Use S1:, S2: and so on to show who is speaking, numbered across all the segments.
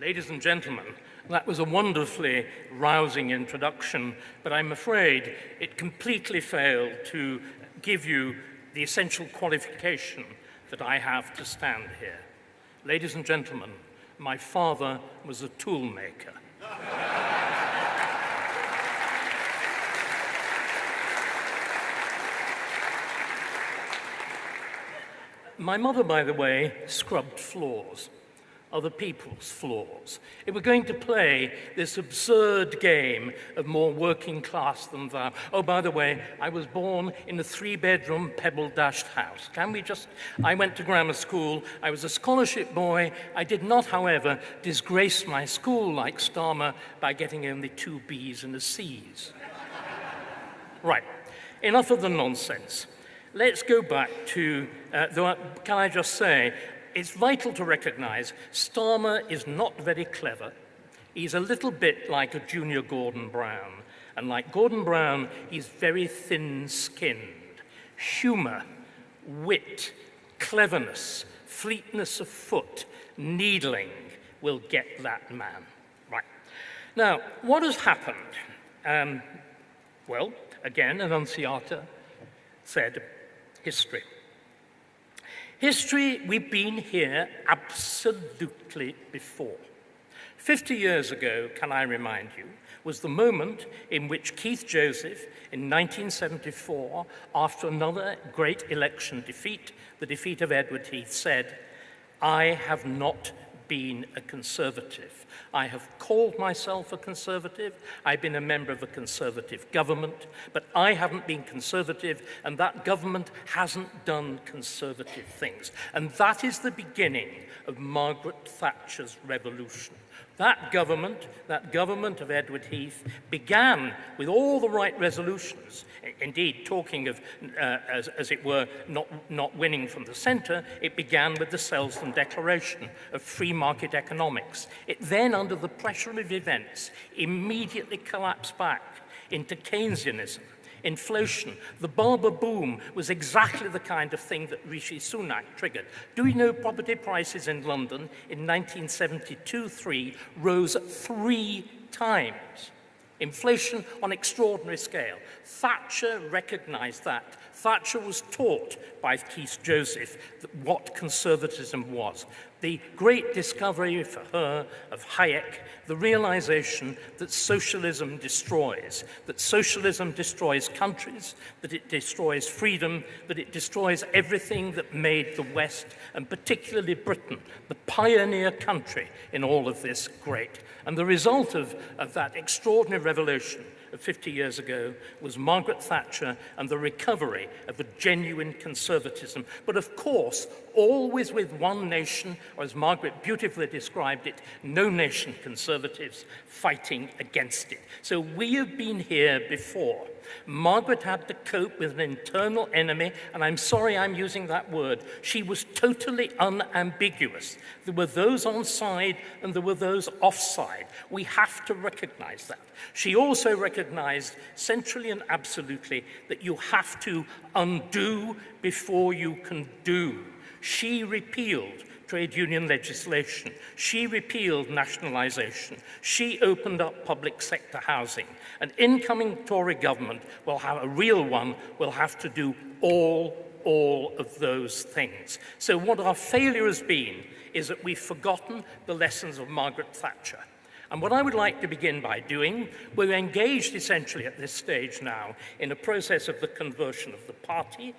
S1: Ladies and gentlemen, that was a wonderfully rousing introduction, but I'm afraid it completely failed to give you the essential qualification that I have to stand here. Ladies and gentlemen, my father was a tool maker. My mother, by the way, scrubbed floors, other people's floors. If we're going to play this absurd game of more working class than thou. Oh, by the way, I was born in a 3-bedroom pebble-dashed house. I went to grammar school. I was a scholarship boy. I did not, however, disgrace my school like Starmer by getting only 2 B's and a C's. Right, enough of the nonsense. Let's go back to, can I just say, it's vital to recognize Starmer is not very clever. He's a little bit like a junior Gordon Brown. And like Gordon Brown, he's very thin-skinned. Humor, wit, cleverness, fleetness of foot, needling will get that man. Right. Now, what has happened? Well, again, Annunziata said, history. History, we've been here absolutely before. 50 years ago, can I remind you, was the moment in which Keith Joseph, in 1974, after another great election defeat, the defeat of Edward Heath, said, "I have not been a conservative. I have called myself a conservative. I've been a member of a conservative government, but I haven't been conservative, and that government hasn't done conservative things." And that is the beginning of Margaret Thatcher's revolution. That government of Edward Heath, began with all the right resolutions. Indeed, talking of, as it were, not winning from the centre, it began with the Selsdon Declaration of free market economics. It then, under the pressure of events, immediately collapsed back into Keynesianism. Inflation, the Barber boom was exactly the kind of thing that Rishi Sunak triggered. Do we know property prices in London in 1972-3 rose 3 times? Inflation on extraordinary scale. Thatcher recognized that. Thatcher was taught by Keith Joseph what conservatism was. The great discovery for her of Hayek, the realization that socialism destroys countries, that it destroys freedom, that it destroys everything that made the West, and particularly Britain, the pioneer country in all of this, great. And the result of that extraordinary revelation of 50 years ago was Margaret Thatcher and the recovery of a genuine conservatism. But of course, always with one nation, or as Margaret beautifully described it, no nation conservatives fighting against it. So we have been here before. Margaret had to cope with an internal enemy, and I'm sorry I'm using that word. She was totally unambiguous. There were those on side and there were those offside. We have to recognize that. She also recognized centrally and absolutely that you have to undo before you can do. She repealed trade union legislation. She repealed nationalization. She opened up public sector housing. An incoming Tory government will have, a real one, will have to do all of those things. So what our failure has been is that we've forgotten the lessons of Margaret Thatcher. And what I would like to begin by doing, we're engaged essentially at this stage now in a process of the conversion of the party,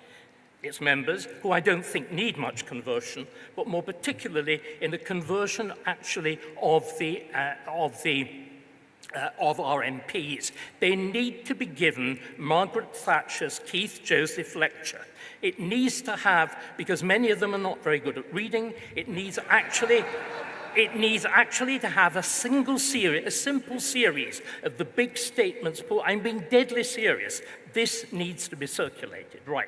S1: its members, who I don't think need much conversion, but more particularly in the conversion actually of our MPs. They need to be given Margaret Thatcher's Keith Joseph lecture. It needs to have, because many of them are not very good at reading, it needs actually to have a simple series of the big statements. I'm being deadly serious. This needs to be circulated, right?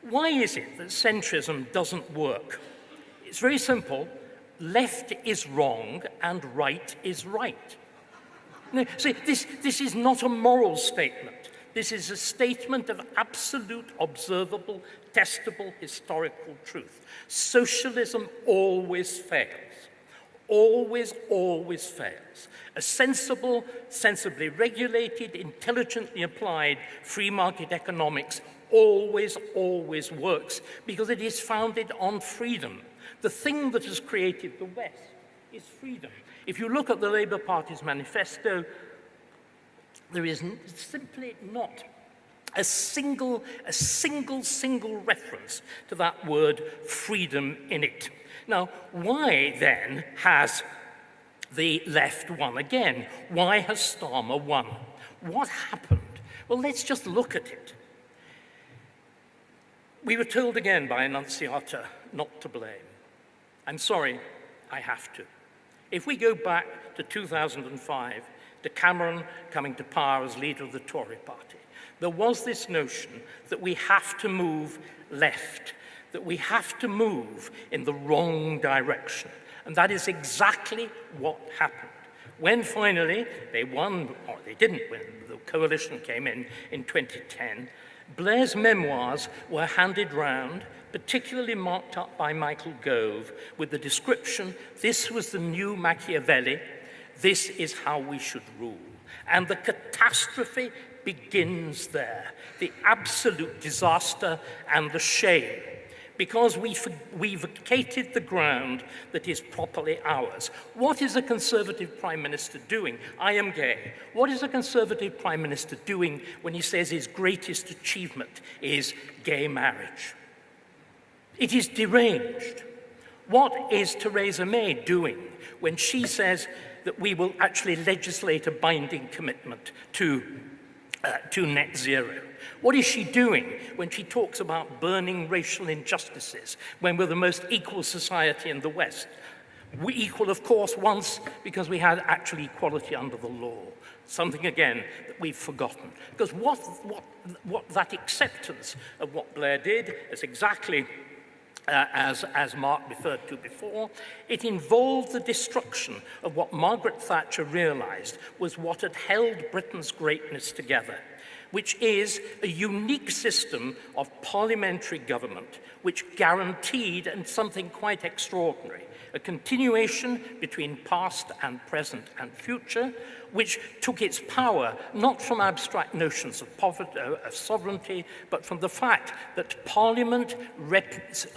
S1: Why is it that centrism doesn't work? It's very simple. Left is wrong and right is right. Now, see, this is not a moral statement. This is a statement of absolute, observable, testable historical truth. Socialism always fails. always, always fails. A sensible, sensibly regulated, intelligently applied free market economics always, always works because it is founded on freedom. The thing that has created the West is freedom. If you look at the Labour Party's manifesto, there is simply not a single reference to that word freedom in it. Now, why then has the left won again? Why has Starmer won? What happened? Well, let's just look at it. We were told again by Annunziata not to blame. I'm sorry, I have to. If we go back to 2005, to Cameron coming to power as leader of the Tory party, there was this notion that we have to move left, that we have to move in the wrong direction. And that is exactly what happened. When finally they won, or they didn't win, the coalition came in 2010, Blair's memoirs were handed round, particularly marked up by Michael Gove, with the description, this was the new Machiavelli, this is how we should rule. And the catastrophe begins there, the absolute disaster and the shame, because we vacated the ground that is properly ours. What is a Conservative Prime Minister doing? I am gay. What is a Conservative Prime Minister doing when he says his greatest achievement is gay marriage? It is deranged. What is Theresa May doing when she says that we will actually legislate a binding commitment to net zero? What is she doing when she talks about burning racial injustices when we're the most equal society in the West? We equal, of course, once because we had actual equality under the law, something, again, that we've forgotten. Because what that acceptance of what Blair did is exactly as Mark referred to before, it involved the destruction of what Margaret Thatcher realized was what had held Britain's greatness together, which is a unique system of parliamentary government which guaranteed, and something quite extraordinary, a continuation between past and present and future, which took its power not from abstract notions of sovereignty, but from the fact that Parliament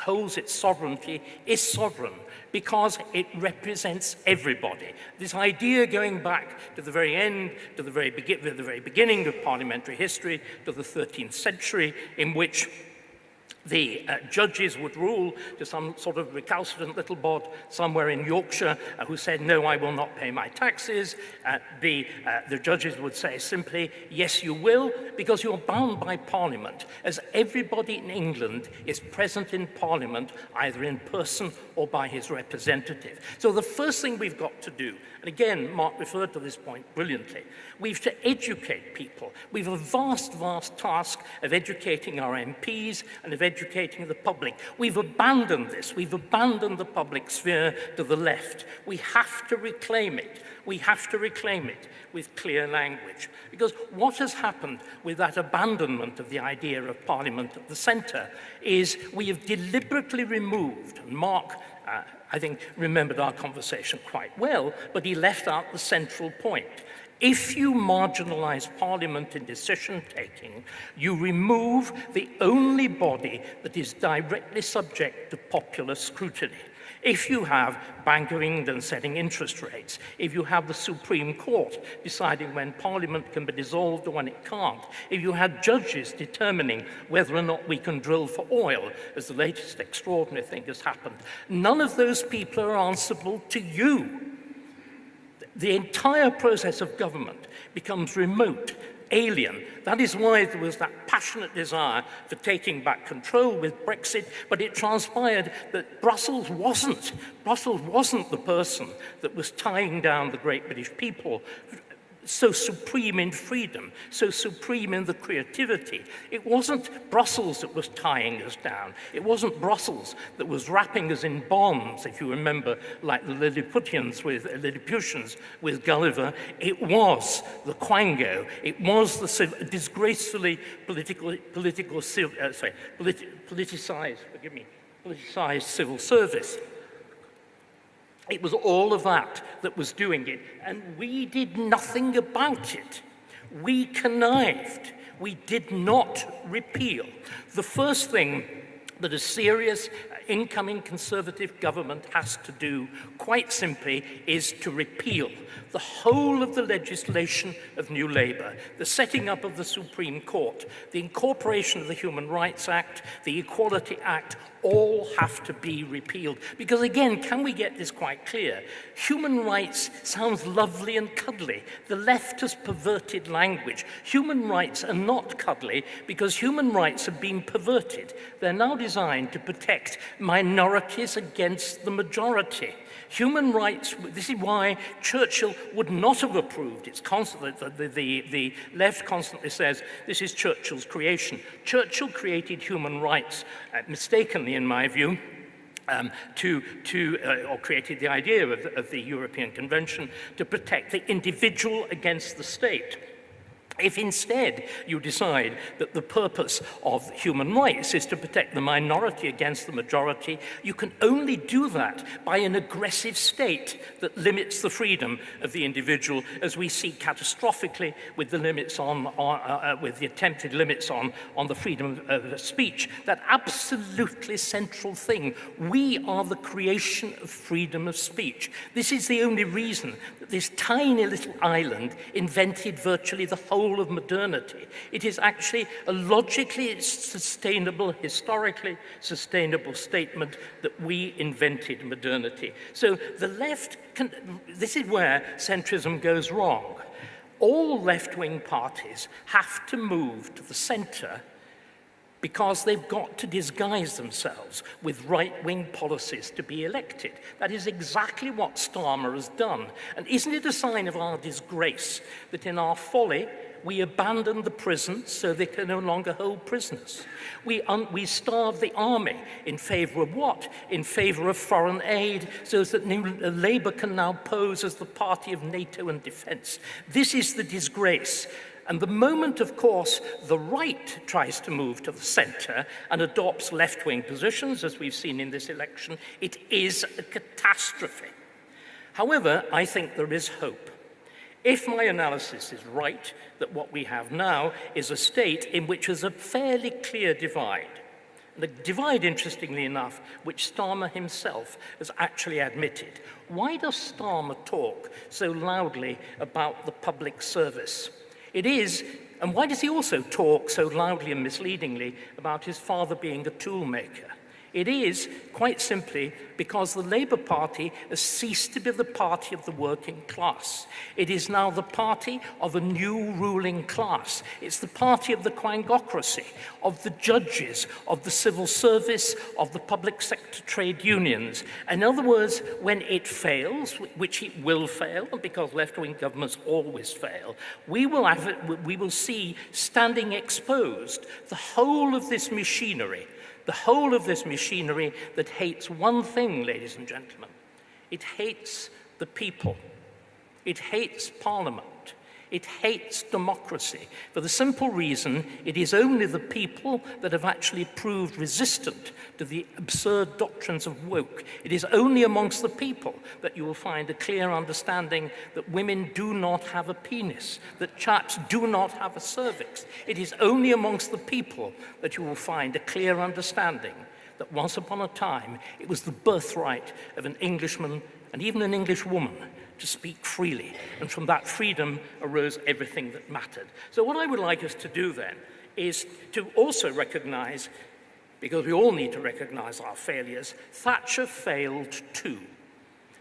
S1: holds its sovereignty, is sovereign, because it represents everybody. This idea going back to the very end, to the very beginning of parliamentary history, to the 13th century, in which the judges would rule to some sort of recalcitrant little bod somewhere in Yorkshire who said, no, I will not pay my taxes. The judges would say simply, yes, you will, because you're bound by Parliament, as everybody in England is present in Parliament, either in person or by his representative. So the first thing we've got to do, and again, Mark referred to this point brilliantly, we've to educate people. We've a vast, vast task of educating our MPs and of educating the public. We've abandoned this. We've abandoned the public sphere to the left. We have to reclaim it. We have to reclaim it with clear language. Because what has happened with that abandonment of the idea of Parliament at the centre is we have deliberately removed, and Mark, I think, remembered our conversation quite well, but he left out the central point. If you marginalize Parliament in decision-taking, you remove the only body that is directly subject to popular scrutiny. If you have Bank of England setting interest rates, if you have the Supreme Court deciding when Parliament can be dissolved or when it can't, if you had judges determining whether or not we can drill for oil, as the latest extraordinary thing has happened, none of those people are answerable to you. The entire process of government becomes remote, alien. That is why there was that passionate desire for taking back control with Brexit, but it transpired that Brussels wasn't the person that was tying down the great British people, so supreme in freedom, so supreme in the creativity. It wasn't Brussels that was tying us down. It wasn't Brussels that was wrapping us in bonds, if you remember, like the Lilliputians with Gulliver. It was the Quango. It was the disgracefully politicized civil service. It was all of that that was doing it, and we did nothing about it. We connived. We did not repeal. The first thing that a serious incoming Conservative government has to do, quite simply, is to repeal the whole of the legislation of New Labour, the setting up of the Supreme Court, the incorporation of the Human Rights Act, the Equality Act, all have to be repealed. Because again, can we get this quite clear? Human rights sounds lovely and cuddly. The left has perverted language. Human rights are not cuddly because human rights have been perverted. They're now designed to protect minorities against the majority. Human rights, this is why Churchill would not have approved. It's constantly, the left constantly says this is Churchill's creation. Churchill created human rights, mistakenly in my view, or created the idea of the European Convention to protect the individual against the state. If instead you decide that the purpose of human rights is to protect the minority against the majority, you can only do that by an aggressive state that limits the freedom of the individual, as we see catastrophically with the limits with the attempted limits on the freedom of speech. That absolutely central thing. We are the creation of freedom of speech. This is the only reason that this tiny little island invented virtually the whole of modernity. It is actually a logically sustainable, historically sustainable statement that we invented modernity. So the left, this is where centrism goes wrong. All left-wing parties have to move to the center because they've got to disguise themselves with right-wing policies to be elected. That is exactly what Starmer has done. And isn't it a sign of our disgrace that in our folly, we abandon the prisons so they can no longer hold prisoners? We starve the army in favor of what? In favor of foreign aid, so that Labour can now pose as the party of NATO and defence. This is the disgrace. And the moment, of course, the right tries to move to the centre and adopts left-wing positions, as we've seen in this election, it is a catastrophe. However, I think there is hope. If my analysis is right, that what we have now is a state in which there's a fairly clear divide. The divide, interestingly enough, which Starmer himself has actually admitted. Why does Starmer talk so loudly about the public service? It is, and why does he also talk so loudly and misleadingly about his father being a toolmaker? It is, quite simply, because the Labour Party has ceased to be the party of the working class. It is now the party of a new ruling class. It's the party of the quangocracy, of the judges, of the civil service, of the public sector trade unions. In other words, when it fails, which it will fail, because left-wing governments always fail, we will see standing exposed the whole of this machinery. The whole of this machinery that hates one thing, ladies and gentlemen. It hates the people. It hates Parliament. It hates democracy, for the simple reason it is only the people that have actually proved resistant to the absurd doctrines of woke. It is only amongst the people that you will find a clear understanding that women do not have a penis, that chaps do not have a cervix. It is only amongst the people that you will find a clear understanding that once upon a time it was the birthright of an Englishman and even an English woman to speak freely, and from that freedom arose everything that mattered. So what I would like us to do then is to also recognize, because we all need to recognize our failures, Thatcher failed too.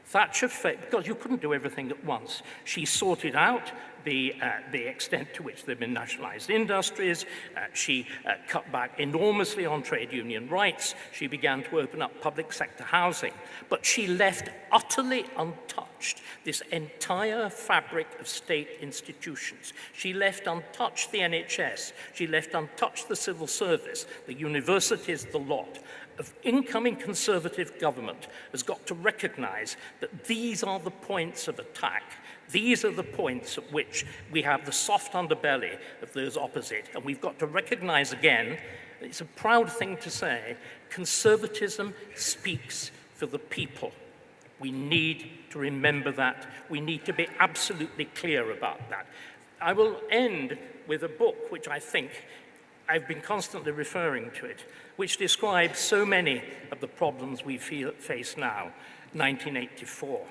S1: Thatcher failed because you couldn't do everything at once. She sorted out the extent to which there have been nationalized industries. She cut back enormously on trade union rights. She began to open up public sector housing. But she left utterly untouched this entire fabric of state institutions. She left untouched the NHS. She left untouched the civil service, the universities, the lot. Of incoming Conservative government has got to recognize that these are the points of attack. These are the points at which we have the soft underbelly of those opposite. And we've got to recognize again, it's a proud thing to say, conservatism speaks for the people. We need to remember that. We need to be absolutely clear about that. I will end with a book which I think, I've been constantly referring to it, which describes so many of the problems we face now, 1984.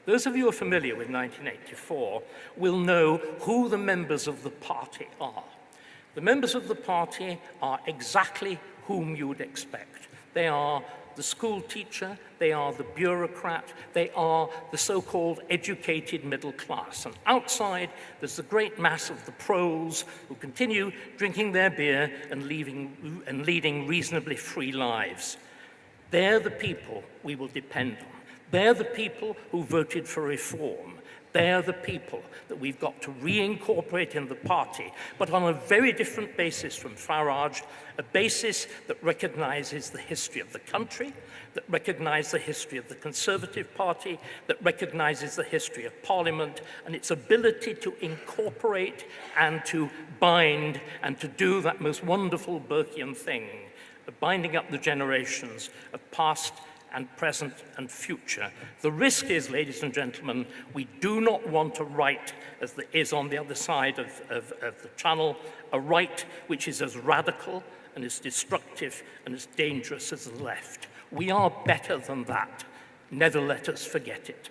S1: Those of you who are familiar with 1984 will know who the members of the party are. The members of the party are exactly whom you would expect. They are the school teacher, they are the bureaucrat, they are the so-called educated middle class. And outside, there's the great mass of the proles who continue drinking their beer and leading reasonably free lives. They're the people we will depend on. They're the people who voted for reform. They're the people that we've got to reincorporate in the party, but on a very different basis from Farage, a basis that recognizes the history of the country, that recognizes the history of the Conservative Party, that recognizes the history of Parliament and its ability to incorporate and to bind and to do that most wonderful Burkean thing of binding up the generations of past and present and future. The risk is, ladies and gentlemen, we do not want a right, as there is on the other side of the channel, a right which is as radical and as destructive and as dangerous as the left. We are better than that. Never let us forget it.